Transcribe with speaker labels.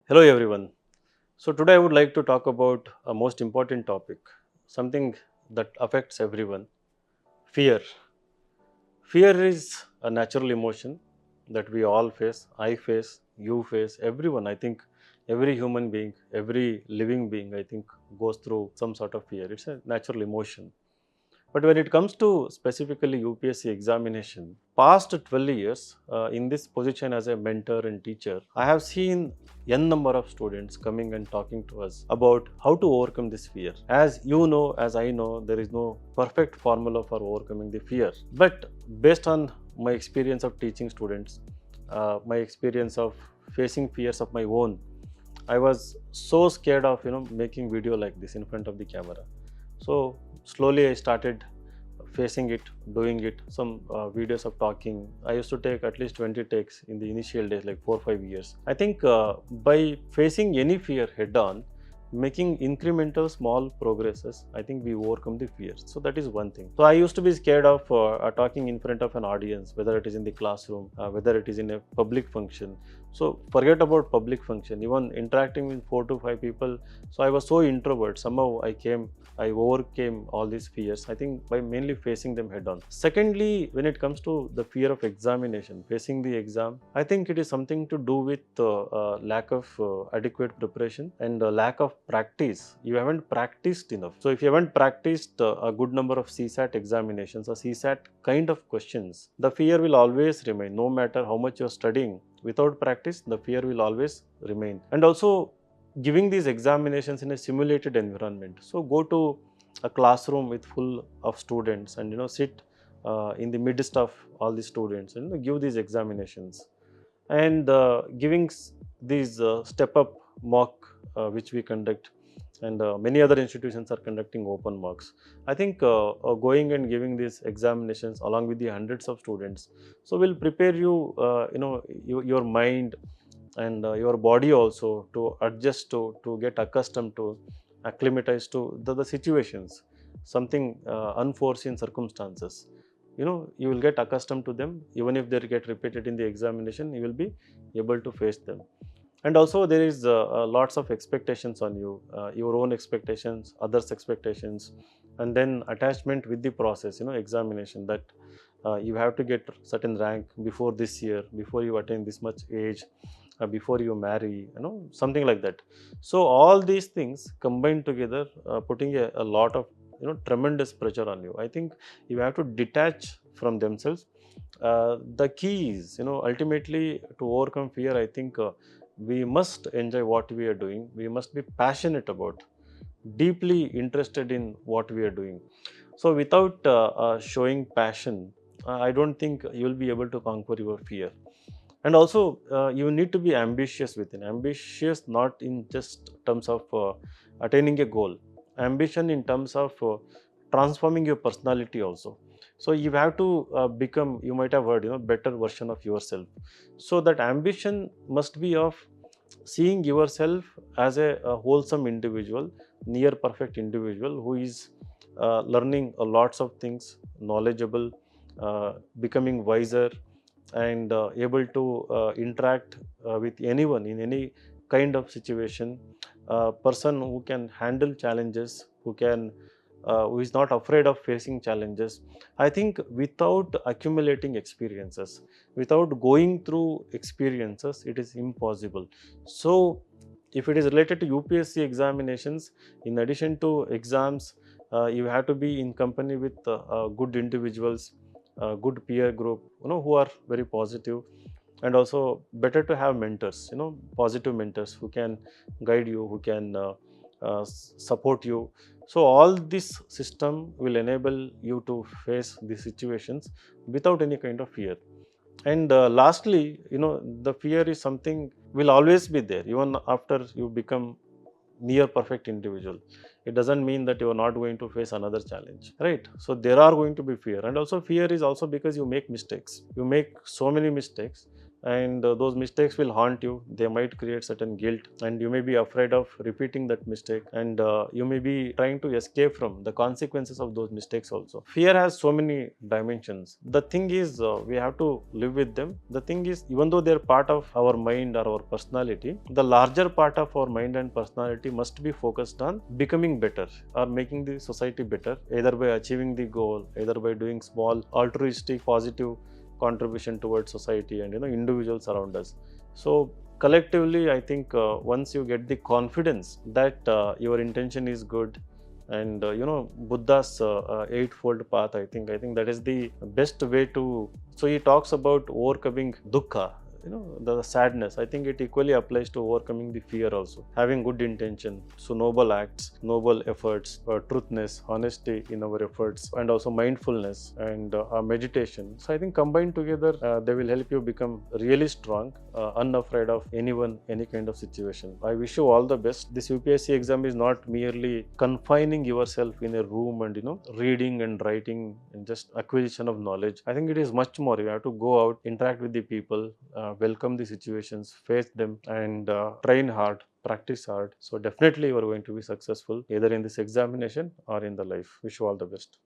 Speaker 1: Hello everyone. So today I would like to talk about a most important topic, something that affects everyone, fear. Fear is a natural emotion that we all face, I face, you face, everyone. I think every human being, every living being I think goes through some sort of fear. It's a natural emotion. But when it comes to specifically UPSC examination, past 12 years in this position as a mentor and teacher, I have seen n number of students coming and talking to us about how to overcome this fear. As you know, as I know, there is no perfect formula for overcoming the fear. But based on my experience of teaching students, my experience of facing fears of my own, I was so scared of making video like this in front of the camera. So slowly I started facing it, doing it, some videos of talking. I used to take at least 20 takes in the initial days, like 4 or 5 years. I think by facing any fear head on, making incremental small progresses, I think we overcome the fears. So that is one thing. So I used to be scared of talking in front of an audience, whether it is in the classroom, whether it is in a public function. So forget about public function, even interacting with 4 to 5 people. So I was so introvert. Somehow I overcame all these fears, I think, by mainly facing them head on. Secondly, when it comes to the fear of examination, facing the exam, I think it is something to do with lack of adequate preparation and lack of practice. You haven't practiced enough. So if you haven't practiced a good number of CSAT examinations or CSAT kind of questions, the fear will always remain. No matter how much you're studying, without practice, the fear will always remain. And also, giving these examinations in a simulated environment. So go to a classroom with full of students and sit in the midst of all the students and give these examinations. And giving these step up mock which we conduct, and many other institutions are conducting open mocks. I think going and giving these examinations along with the hundreds of students, so will prepare you, your mind and your body also to adjust to get accustomed to, acclimatize to the situations, something unforeseen circumstances. You will get accustomed to them. Even if they get repeated in the examination, you will be able to face them. And also there is lots of expectations on you, your own expectations, others expectations, and then attachment with the process, examination, that you have to get certain rank before this year, before you attain this much age, before you marry, something like that. So all these things combined together, putting a lot of tremendous pressure on you. I think you have to detach from themselves. The key is, ultimately, to overcome fear, I think we must enjoy what we are doing. We must be passionate about, deeply interested in what we are doing. So without showing passion, I don't think you will be able to conquer your fear. And also you need to be ambitious within, ambitious not in just terms of attaining a goal, ambition in terms of transforming your personality also. So you have to become, you might have heard, better version of yourself. So that ambition must be of seeing yourself as a wholesome individual, near perfect individual who is learning lots of things, knowledgeable, becoming wiser, and able to interact with anyone in any kind of situation. A person who can handle challenges, who is not afraid of facing challenges. I think without accumulating experiences, without going through experiences, it is impossible. So if it is related to UPSC examinations, in addition to exams, you have to be in company with good individuals, good peer group, who are very positive. And also better to have mentors, positive mentors who can guide you, who can support you. So all this system will enable you to face these situations without any kind of fear. And lastly, the fear is something will always be there even after you become near perfect individual. It doesn't mean that you are not going to face another challenge, right? So there are going to be fear. And also fear is also because you make mistakes, you make so many mistakes. and those mistakes will haunt you. They might create certain guilt, and you may be afraid of repeating that mistake, and you may be trying to escape from the consequences of those mistakes also. Fear has so many dimensions. The thing is, we have to live with them. The thing is, even though they're part of our mind or our personality, the larger part of our mind and personality must be focused on becoming better or making the society better, either by achieving the goal, either by doing small altruistic positive contribution towards society and individuals around us. So collectively, I think once you get the confidence that your intention is good, and Buddha's eightfold path, I think that is the best way to. So he talks about overcoming dukkha, the sadness. I think it equally applies to overcoming the fear also. Having good intention, so noble acts, noble efforts, truthness, honesty in our efforts, and also mindfulness and meditation. So I think combined together, they will help you become really strong, unafraid of anyone, any kind of situation. I wish you all the best. This UPSC exam is not merely confining yourself in a room and reading and writing and just acquisition of knowledge. I think it is much more. You have to go out, interact with the people, welcome the situations, face them, and train hard, practice hard. So definitely you are going to be successful either in this examination or in the life. Wish you all the best.